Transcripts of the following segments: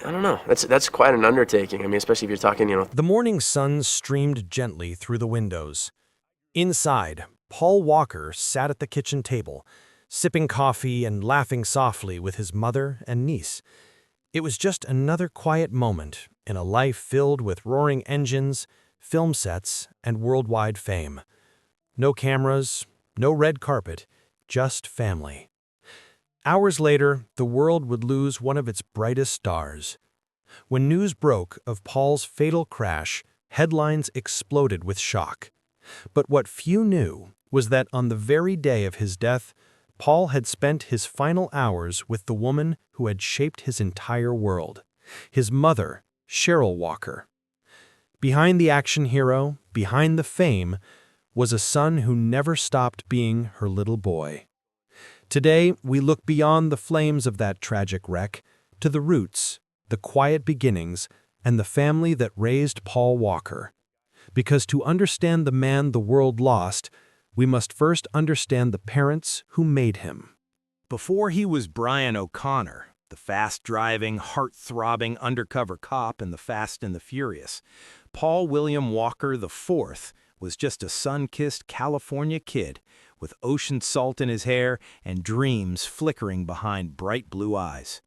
I don't know. That's quite an undertaking. I mean, especially if you're talking. The morning sun streamed gently through the windows. Inside, Paul Walker sat at the kitchen table, sipping coffee and laughing softly with his mother and niece. It was just another quiet moment in a life filled with roaring engines, film sets, and worldwide fame. No cameras, no red carpet, just family. Hours later, the world would lose one of its brightest stars. When news broke of Paul's fatal crash, headlines exploded with shock. But what few knew was that on the very day of his death, Paul had spent his final hours with the woman who had shaped his entire world, his mother, Cheryl Walker. Behind the action hero, behind the fame, was a son who never stopped being her little boy. Today, we look beyond the flames of that tragic wreck to the roots, the quiet beginnings, and the family that raised Paul Walker. Because to understand the man the world lost, we must first understand the parents who made him. Before he was Brian O'Connor, the fast-driving, heart-throbbing undercover cop in The Fast and the Furious, Paul William Walker IV was just a sun-kissed California kid with ocean salt in his hair and dreams flickering behind bright blue eyes.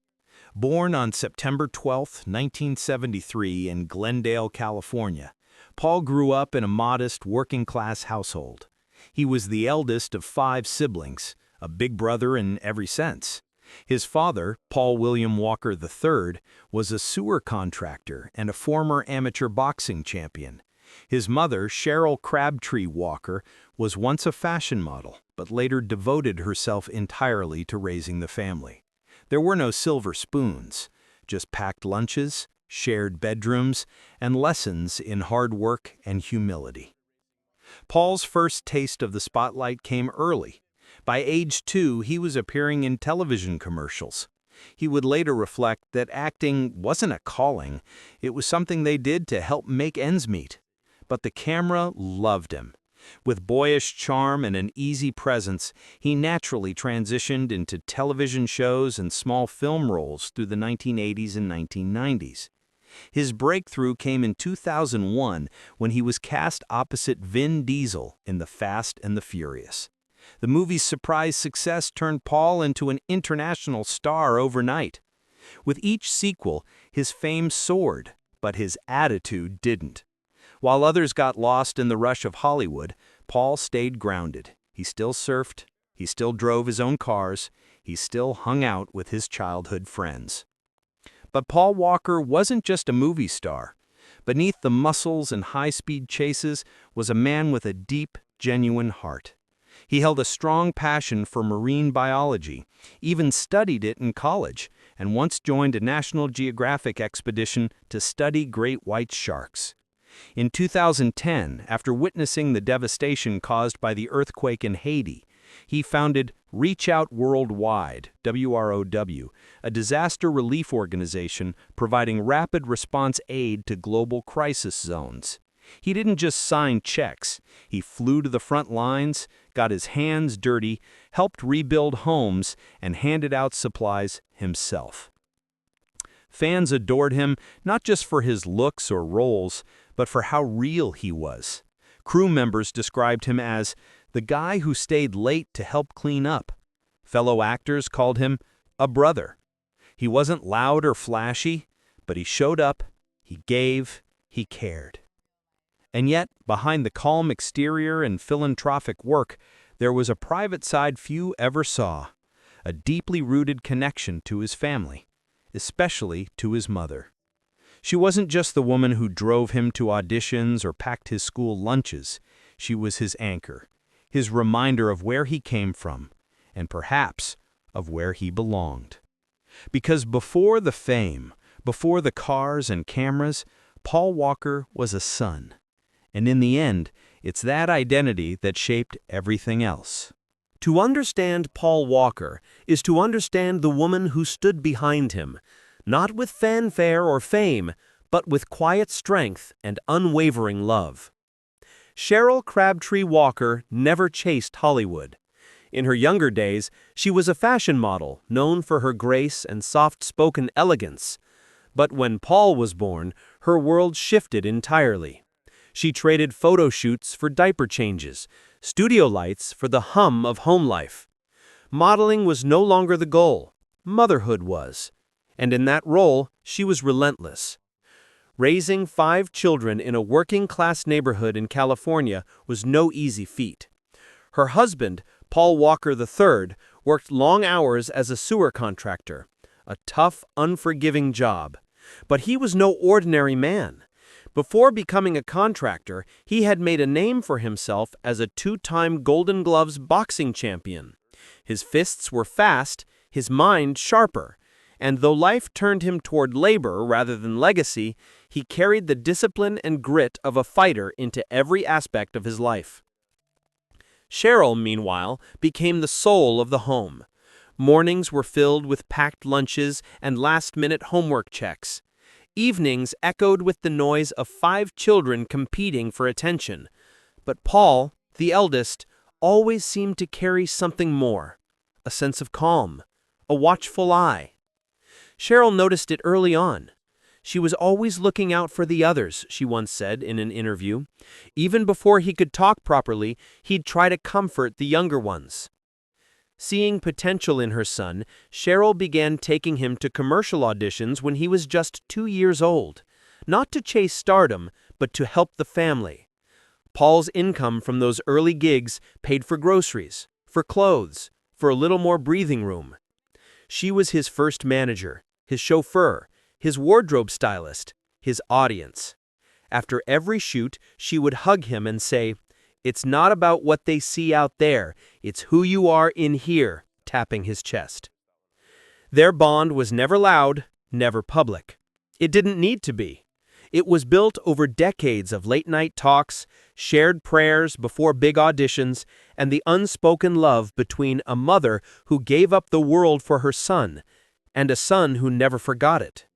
Born on September 12, 1973 in Glendale, California, Paul grew up in a modest working-class household. He was the eldest of 5 siblings, a big brother in every sense. His father, Paul William Walker III, was a sewer contractor and a former amateur boxing champion. His mother, Cheryl Crabtree Walker, was once a fashion model, but later devoted herself entirely to raising the family. There were no silver spoons, just packed lunches, shared bedrooms, and lessons in hard work and humility. Paul's first taste of the spotlight came early. By age 2, he was appearing in television commercials. He would later reflect that acting wasn't a calling, it was something they did to help make ends meet. But the camera loved him. With boyish charm and an easy presence, he naturally transitioned into television shows and small film roles through the 1980s and 1990s. His breakthrough came in 2001 when he was cast opposite Vin Diesel in The Fast and the Furious. The movie's surprise success turned Paul into an international star overnight. With each sequel, his fame soared, but his attitude didn't. While others got lost in the rush of Hollywood, Paul stayed grounded. He still surfed, he still drove his own cars, he still hung out with his childhood friends. But Paul Walker wasn't just a movie star. Beneath the muscles and high-speed chases was a man with a deep, genuine heart. He held a strong passion for marine biology, even studied it in college, and once joined a National Geographic expedition to study great white sharks. In 2010, after witnessing the devastation caused by the earthquake in Haiti, he founded Reach Out Worldwide, WROW, a disaster relief organization providing rapid response aid to global crisis zones. He didn't just sign checks. He flew to the front lines, got his hands dirty, helped rebuild homes, and handed out supplies himself. Fans adored him not just for his looks or roles, but for how real he was. Crew members described him as the guy who stayed late to help clean up. Fellow actors called him a brother. He wasn't loud or flashy, but he showed up, he gave, he cared. And yet, behind the calm exterior and philanthropic work, there was a private side few ever saw, a deeply rooted connection to his family, especially to his mother. She wasn't just the woman who drove him to auditions or packed his school lunches. She was his anchor, his reminder of where he came from, and perhaps of where he belonged. Because before the fame, before the cars and cameras, Paul Walker was a son. And in the end, it's that identity that shaped everything else. To understand Paul Walker is to understand the woman who stood behind him, not with fanfare or fame, but with quiet strength and unwavering love. Cheryl Crabtree Walker never chased Hollywood. In her younger days, she was a fashion model known for her grace and soft-spoken elegance. But when Paul was born, her world shifted entirely. She traded photo shoots for diaper changes, studio lights for the hum of home life. Modeling was no longer the goal. Motherhood was. And in that role, she was relentless. Raising 5 children in a working-class neighborhood in California was no easy feat. Her husband, Paul Walker III, worked long hours as a sewer contractor, a tough, unforgiving job. But he was no ordinary man. Before becoming a contractor, he had made a name for himself as a 2-time Golden Gloves boxing champion. His fists were fast, his mind sharper, and though life turned him toward labor rather than legacy, he carried the discipline and grit of a fighter into every aspect of his life. Cheryl, meanwhile, became the soul of the home. Mornings were filled with packed lunches and last-minute homework checks. Evenings echoed with the noise of 5 children competing for attention. But Paul, the eldest, always seemed to carry something more, a sense of calm, a watchful eye. Cheryl noticed it early on. She was always looking out for the others, she once said in an interview. Even before he could talk properly, he'd try to comfort the younger ones. Seeing potential in her son, Cheryl began taking him to commercial auditions when he was just 2 years old, not to chase stardom, but to help the family. Paul's income from those early gigs paid for groceries, for clothes, for a little more breathing room. She was his first manager, his chauffeur, his wardrobe stylist, his audience. After every shoot, she would hug him and say, "It's not about what they see out there, it's who you are in here," tapping his chest. Their bond was never loud, never public. It didn't need to be. It was built over decades of late-night talks, shared prayers before big auditions, and the unspoken love between a mother who gave up the world for her son, and a son who never forgot it.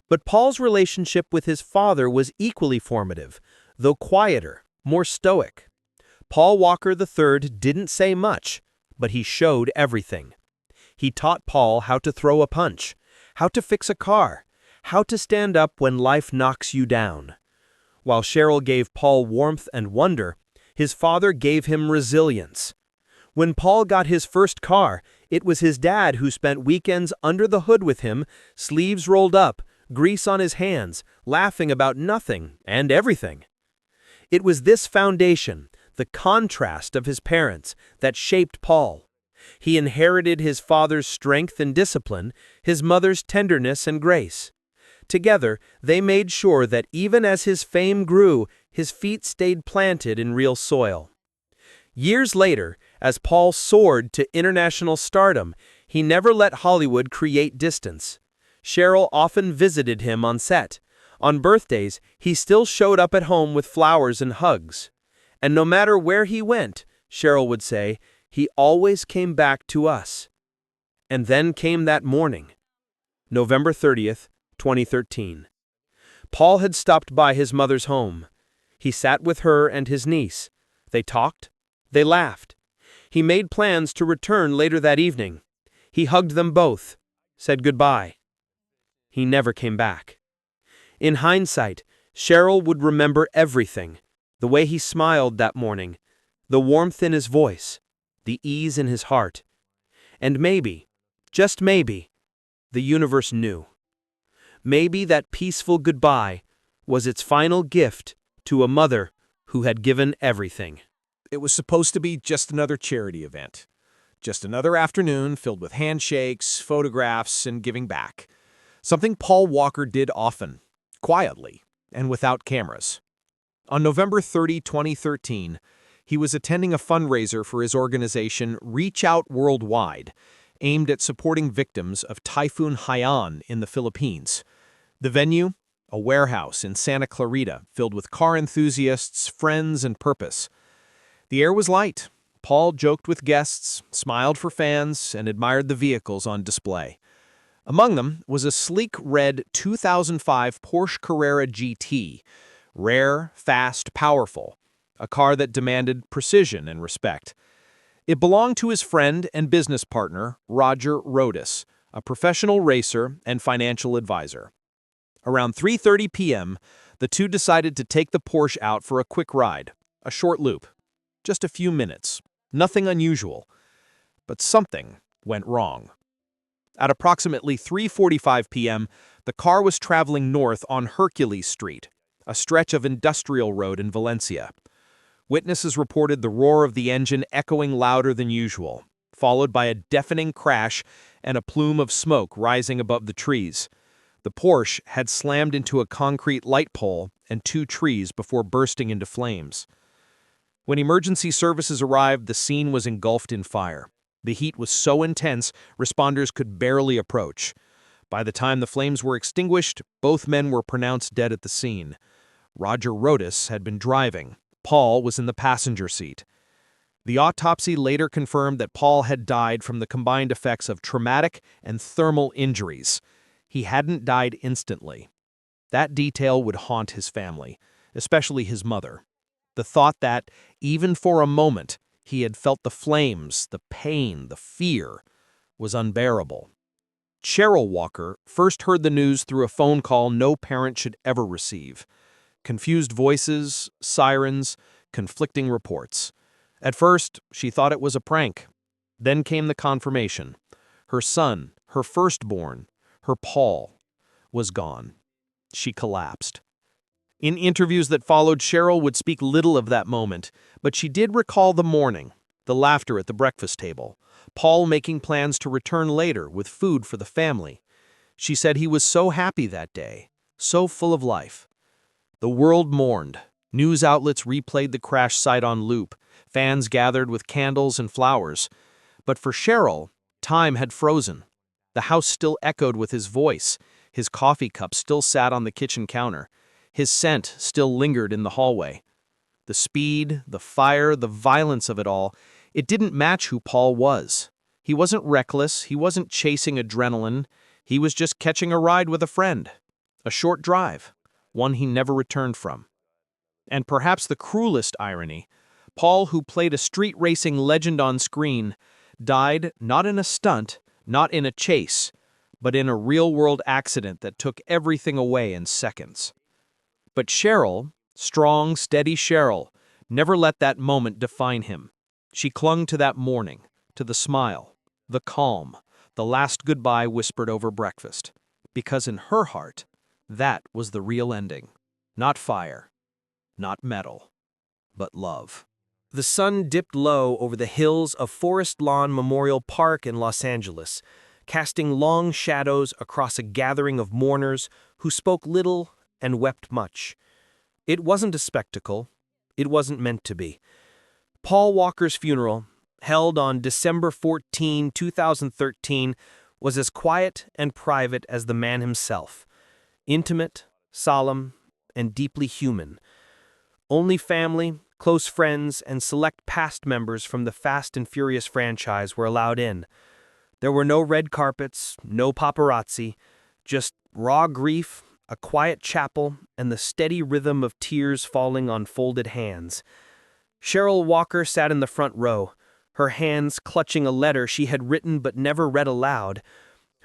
But Paul's relationship with his father was equally formative, though quieter, more stoic. Paul Walker III didn't say much, but he showed everything. He taught Paul how to throw a punch, how to fix a car, how to stand up when life knocks you down. While Cheryl gave Paul warmth and wonder, his father gave him resilience. When Paul got his first car, it was his dad who spent weekends under the hood with him, sleeves rolled up, grease on his hands, laughing about nothing and everything. It was this foundation, the contrast of his parents, that shaped Paul. He inherited his father's strength and discipline, his mother's tenderness and grace. Together, they made sure that even as his fame grew, his feet stayed planted in real soil. Years later, as Paul soared to international stardom, he never let Hollywood create distance. Cheryl often visited him on set. On birthdays, he still showed up at home with flowers and hugs. And no matter where he went, Cheryl would say, he always came back to us. And then came that morning, November 30th, 2013. Paul had stopped by his mother's home. He sat with her and his niece. They talked. They laughed. He made plans to return later that evening. He hugged them both, said goodbye. He never came back. In hindsight, Cheryl would remember everything. The way he smiled that morning, the warmth in his voice, the ease in his heart. And maybe, just maybe, the universe knew. Maybe that peaceful goodbye was its final gift to a mother who had given everything. It was supposed to be just another charity event. Just another afternoon filled with handshakes, photographs, and giving back. Something Paul Walker did often, quietly, and without cameras. On November 30, 2013, he was attending a fundraiser for his organization Reach Out Worldwide, aimed at supporting victims of Typhoon Haiyan in the Philippines. The venue? A warehouse in Santa Clarita, filled with car enthusiasts, friends, and purpose. The air was light. Paul joked with guests, smiled for fans, and admired the vehicles on display. Among them was a sleek red 2005 Porsche Carrera GT, rare, fast, powerful, a car that demanded precision and respect. It belonged to his friend and business partner, Roger Rodas, a professional racer and financial advisor. Around 3:30 p.m., the two decided to take the Porsche out for a quick ride, a short loop. Just a few minutes. Nothing unusual. But something went wrong. At approximately 3:45 p.m., the car was traveling north on Hercules Street, a stretch of industrial road in Valencia. Witnesses reported the roar of the engine echoing louder than usual, followed by a deafening crash and a plume of smoke rising above the trees. The Porsche had slammed into a concrete light pole and two trees before bursting into flames. When emergency services arrived, the scene was engulfed in fire. The heat was so intense, responders could barely approach. By the time the flames were extinguished, both men were pronounced dead at the scene. Roger Rodas had been driving. Paul was in the passenger seat. The autopsy later confirmed that Paul had died from the combined effects of traumatic and thermal injuries. He hadn't died instantly. That detail would haunt his family, especially his mother. The thought that, even for a moment, he had felt the flames, the pain, the fear, was unbearable. Cheryl Walker first heard the news through a phone call no parent should ever receive. Confused voices, sirens, conflicting reports. At first, she thought it was a prank. Then came the confirmation. Her son, her firstborn, her Paul, was gone. She collapsed. In interviews that followed, Cheryl would speak little of that moment, but she did recall the morning, the laughter at the breakfast table, Paul making plans to return later with food for the family. She said he was so happy that day, so full of life. The world mourned. News outlets replayed the crash site on loop. Fans gathered with candles and flowers. But for Cheryl, time had frozen. The house still echoed with his voice. His coffee cup still sat on the kitchen counter. His scent still lingered in the hallway. The speed, the fire, the violence of it all, it didn't match who Paul was. He wasn't reckless, he wasn't chasing adrenaline, he was just catching a ride with a friend. A short drive, one he never returned from. And perhaps the cruelest irony, Paul, who played a street racing legend on screen, died not in a stunt, not in a chase, but in a real-world accident that took everything away in seconds. But Cheryl, strong, steady Cheryl, never let that moment define him. She clung to that morning, to the smile, the calm, the last goodbye whispered over breakfast. Because in her heart, that was the real ending. Not fire, not metal, but love. The sun dipped low over the hills of Forest Lawn Memorial Park in Los Angeles, casting long shadows across a gathering of mourners who spoke little and wept much. It wasn't a spectacle. It wasn't meant to be. Paul Walker's funeral, held on December 14, 2013, was as quiet and private as the man himself. Intimate, solemn, and deeply human. Only family, close friends, and select past members from the Fast and Furious franchise were allowed in. There were no red carpets, no paparazzi, just raw grief, a quiet chapel, and the steady rhythm of tears falling on folded hands. Cheryl Walker sat in the front row, her hands clutching a letter she had written but never read aloud.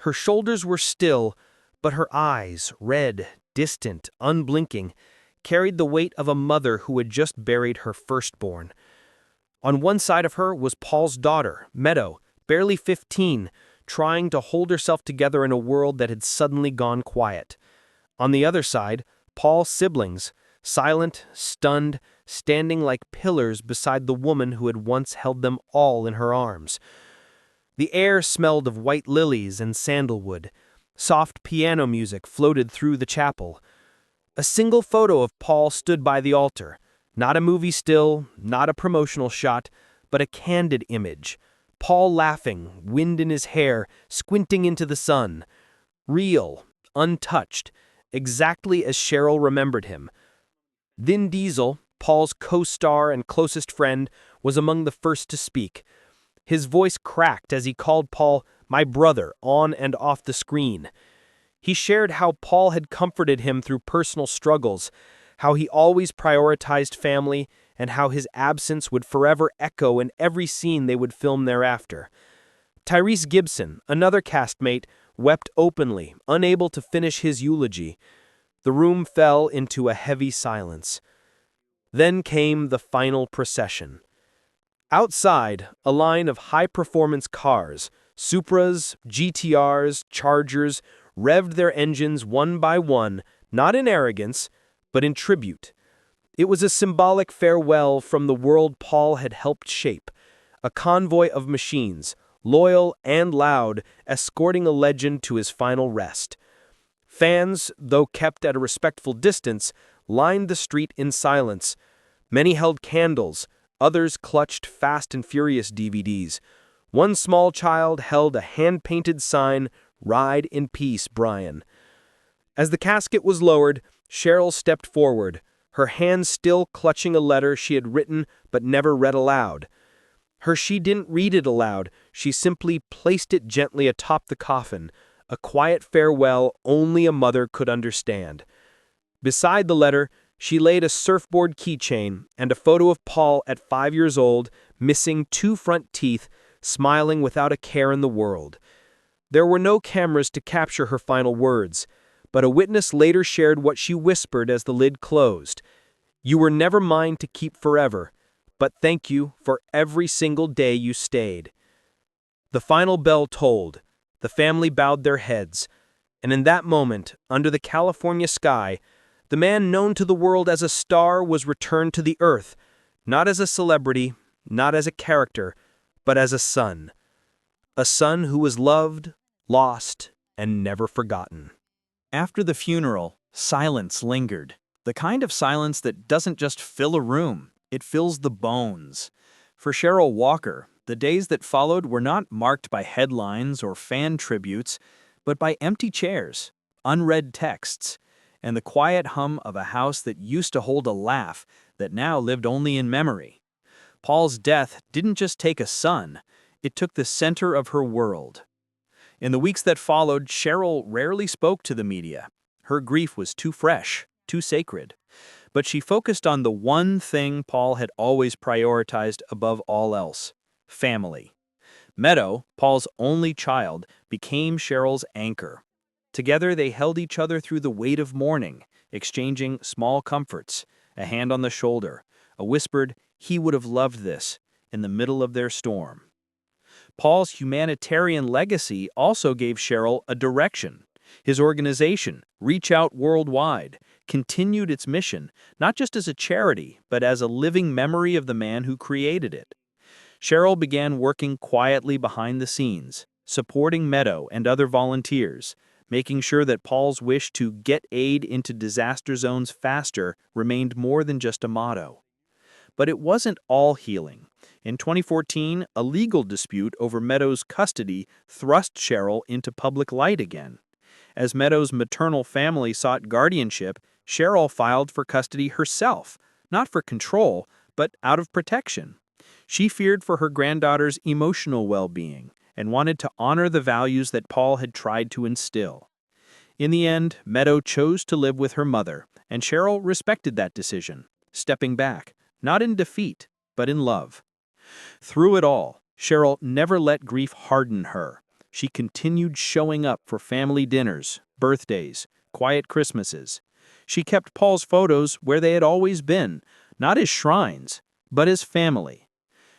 Her shoulders were still, but her eyes, red, distant, unblinking, carried the weight of a mother who had just buried her firstborn. On one side of her was Paul's daughter, Meadow, barely 15, trying to hold herself together in a world that had suddenly gone quiet. On the other side, Paul's siblings, silent, stunned, standing like pillars beside the woman who had once held them all in her arms. The air smelled of white lilies and sandalwood. Soft piano music floated through the chapel. A single photo of Paul stood by the altar, not a movie still, not a promotional shot, but a candid image. Paul laughing, wind in his hair, squinting into the sun. Real, untouched, exactly as Cheryl remembered him. Vin Diesel, Paul's co-star and closest friend, was among the first to speak. His voice cracked as he called Paul "my brother" on and off the screen. He shared how Paul had comforted him through personal struggles, how he always prioritized family, and how his absence would forever echo in every scene they would film thereafter. Tyrese Gibson, another castmate, wept openly, unable to finish his eulogy. The room fell into a heavy silence. Then came the final procession. Outside, a line of high-performance cars, Supras, GTRs, Chargers, revved their engines one by one, not in arrogance, but in tribute. It was a symbolic farewell from the world Paul had helped shape, a convoy of machines, loyal and loud, escorting a legend to his final rest. Fans, though kept at a respectful distance, lined the street in silence. Many held candles, others clutched Fast and Furious DVDs. One small child held a hand-painted sign, "Ride in peace, Brian." As the casket was lowered, Cheryl stepped forward, her hand still clutching a letter she had written but never read aloud. She didn't read it aloud, she simply placed it gently atop the coffin, a quiet farewell only a mother could understand. Beside the letter, she laid a surfboard keychain and a photo of Paul at 5 years old, missing 2 front teeth, smiling without a care in the world. There were no cameras to capture her final words, but a witness later shared what she whispered as the lid closed. "You were never mine to keep forever, but thank you for every single day you stayed." The final bell tolled. The family bowed their heads, and in that moment, under the California sky, the man known to the world as a star was returned to the earth, not as a celebrity, not as a character, but as a son. A son who was loved, lost, and never forgotten. After the funeral, silence lingered. The kind of silence that doesn't just fill a room, it fills the bones. For Cheryl Walker, the days that followed were not marked by headlines or fan tributes, but by empty chairs, unread texts, and the quiet hum of a house that used to hold a laugh that now lived only in memory. Paul's death didn't just take a son, it took the center of her world. In the weeks that followed, Cheryl rarely spoke to the media. Her grief was too fresh, too sacred. But she focused on the one thing Paul had always prioritized above all else: family. Meadow, Paul's only child, became Cheryl's anchor. Together they held each other through the weight of mourning, exchanging small comforts, a hand on the shoulder, a whispered, "He would have loved this," in the middle of their storm. Paul's humanitarian legacy also gave Cheryl a direction. His organization, Reach Out Worldwide, continued its mission, not just as a charity, but as a living memory of the man who created it. Cheryl began working quietly behind the scenes, supporting Meadow and other volunteers, making sure that Paul's wish to get aid into disaster zones faster remained more than just a motto. But it wasn't all healing. In 2014, a legal dispute over Meadow's custody thrust Cheryl into public light again. As Meadow's maternal family sought guardianship, Cheryl filed for custody herself, not for control, but out of protection. She feared for her granddaughter's emotional well-being and wanted to honor the values that Paul had tried to instill. In the end, Meadow chose to live with her mother, and Cheryl respected that decision, stepping back, not in defeat, but in love. Through it all, Cheryl never let grief harden her. She continued showing up for family dinners, birthdays, quiet Christmases. She kept Paul's photos where they had always been, not as shrines, but as family.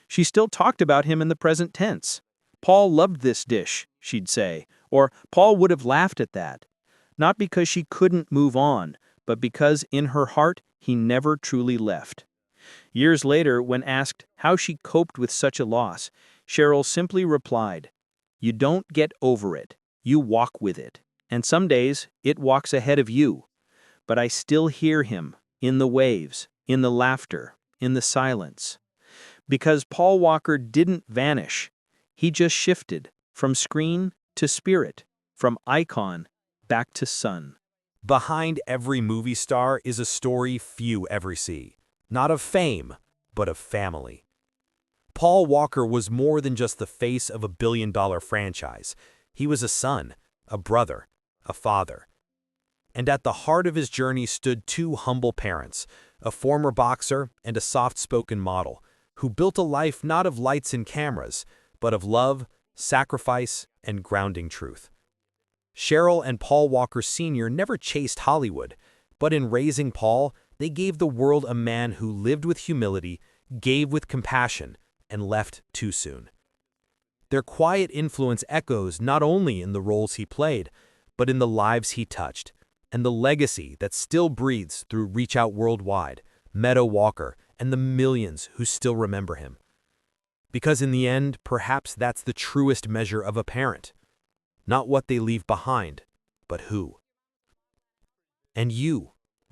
She still talked about him in the present tense. "Paul loved this dish," she'd say, or "Paul would have laughed at that." Not because she couldn't move on, but because in her heart he never truly left. Years later, when asked how she coped with such a loss, Cheryl simply replied, "You don't get over it, you walk with it, and some days it walks ahead of you. But I still hear him, in the waves, in the laughter, in the silence." Because Paul Walker didn't vanish, he just shifted from screen to spirit, from icon back to son. Behind every movie star is a story few ever see. Not of fame, but of family. Paul Walker was more than just the face of a billion-dollar franchise. He was a son, a brother, a father. And at the heart of his journey stood 2 humble parents, a former boxer and a soft-spoken model, who built a life not of lights and cameras, but of love, sacrifice, and grounding truth. Cheryl and Paul Walker Sr. never chased Hollywood. But in raising Paul, they gave the world a man who lived with humility, gave with compassion, and left too soon. Their quiet influence echoes not only in the roles he played, but in the lives he touched, and the legacy that still breathes through Reach Out Worldwide, Meadow Walker, and the millions who still remember him. Because in the end, perhaps that's the truest measure of a parent. Not what they leave behind, but who. And you,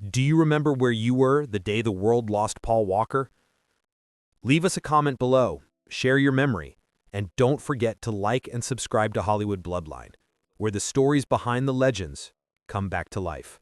do you remember where you were the day the world lost Paul Walker? Leave us a comment below, share your memory, and don't forget to like and subscribe to Hollywood Bloodline, where the stories behind the legends come back to life.